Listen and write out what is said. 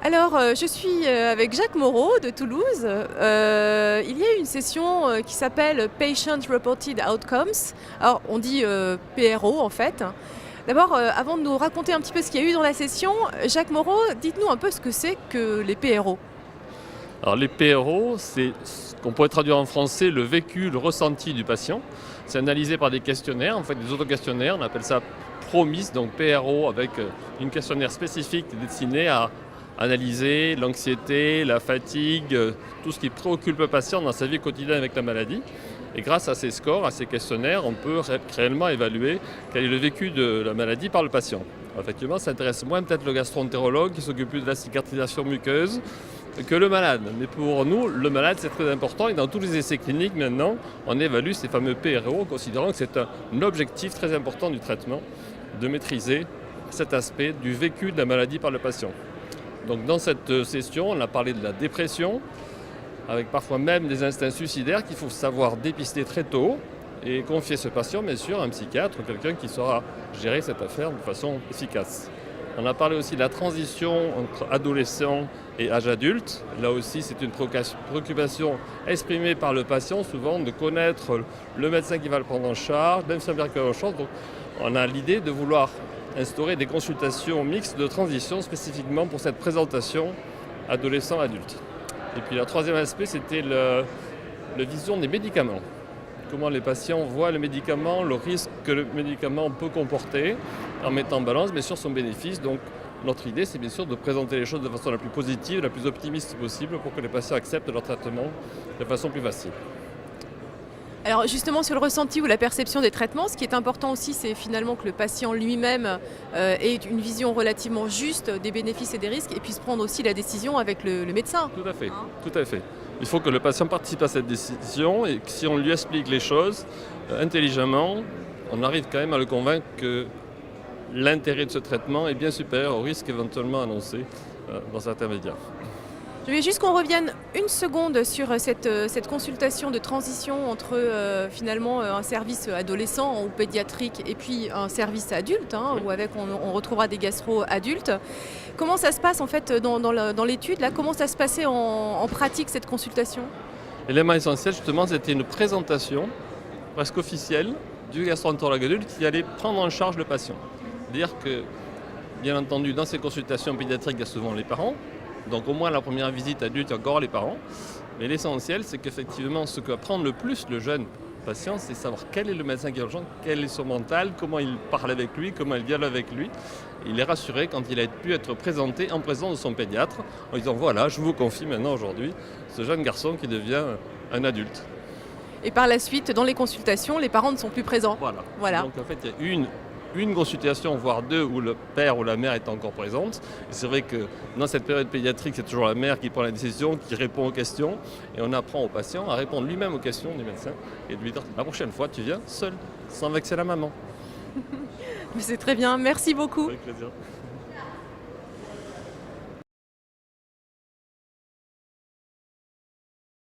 Alors, je suis avec Jacques Moreau de Toulouse. Il y a une session qui s'appelle Patient Reported Outcomes. Alors, on dit PRO en fait. D'abord, avant de nous raconter un petit peu ce qu'il y a eu dans la session, Jacques Moreau, dites-nous un peu ce que c'est que les PRO. Alors les PRO, c'est ce qu'on pourrait traduire en français le vécu, le ressenti du patient. C'est analysé par des questionnaires, en fait des auto-questionnaires, on appelle ça PROMIS, donc PRO avec une questionnaire spécifique destinée à analyser l'anxiété, la fatigue, tout ce qui préoccupe le patient dans sa vie quotidienne avec la maladie. Et grâce à ces scores, à ces questionnaires, on peut réellement évaluer quel est le vécu de la maladie par le patient. Effectivement, ça intéresse moins peut-être le gastro-entérologue qui s'occupe plus de la cicatrisation muqueuse que le malade. Mais pour nous, le malade, c'est très important. Et dans tous les essais cliniques, maintenant, on évalue ces fameux PRO, considérant que c'est un objectif très important du traitement, de maîtriser cet aspect du vécu de la maladie par le patient. Donc dans cette session, on a parlé de la dépression, avec parfois même des instincts suicidaires qu'il faut savoir dépister très tôt et confier ce patient, bien sûr, à un psychiatre ou quelqu'un qui saura gérer cette affaire de façon efficace. On a parlé aussi de la transition entre adolescent et âge adulte. Là aussi, c'est une préoccupation exprimée par le patient, souvent de connaître le médecin qui va le prendre en charge, l'infirmière qui va le prendre en charge. Donc, on a l'idée de vouloir instaurer des consultations mixtes de transition spécifiquement pour cette présentation adolescent-adulte. Et puis, le troisième aspect, c'était la vision des médicaments. Comment les patients voient le médicament, le risque que le médicament peut comporter, en mettant en balance bien sûr son bénéfice. Donc notre idée, c'est bien sûr de présenter les choses de façon la plus positive, la plus optimiste possible pour que les patients acceptent leur traitement de façon plus facile. Alors justement sur le ressenti ou la perception des traitements, ce qui est important aussi, c'est finalement que le patient lui-même ait une vision relativement juste des bénéfices et des risques et puisse prendre aussi la décision avec le médecin. Tout à fait, Hein. tout à fait. Il faut que le patient participe à cette décision et que si on lui explique les choses intelligemment, on arrive quand même à le convaincre que l'intérêt de ce traitement est bien supérieur au risque éventuellement annoncé dans certains médias. Je vais juste qu'on revienne une seconde sur cette consultation de transition entre finalement un service adolescent ou pédiatrique et puis un service adulte, hein, Oui. où avec on retrouvera des gastro-adultes. Comment ça se passe en fait dans l'étude là? Comment ça se passait en pratique cette consultation? L'élément essentiel justement, c'était une présentation presque officielle du gastro-entérologue adulte qui allait prendre en charge le patient. Dire que, bien entendu, dans ces consultations pédiatriques, il y a souvent les parents. Donc au moins la première visite adulte, il y a encore les parents. Mais l'essentiel, c'est qu'effectivement, ce que va prendre le plus le jeune patient, c'est savoir quel est le médecin qui est urgent, quel est son mental, comment il parle avec lui, comment il dialogue avec lui. Il est rassuré quand il a pu être présenté en présence de son pédiatre, en disant voilà, je vous confie maintenant aujourd'hui ce jeune garçon qui devient un adulte. Et par la suite, dans les consultations, les parents ne sont plus présents. Voilà. Donc en fait, il y a une consultation, voire deux, où le père ou la mère est encore présente. Et c'est vrai que dans cette période pédiatrique, c'est toujours la mère qui prend la décision, qui répond aux questions. Et on apprend au patient à répondre lui-même aux questions du médecin et de lui dire la prochaine fois, tu viens seul, sans vexer la maman. C'est très bien, merci beaucoup. Avec plaisir.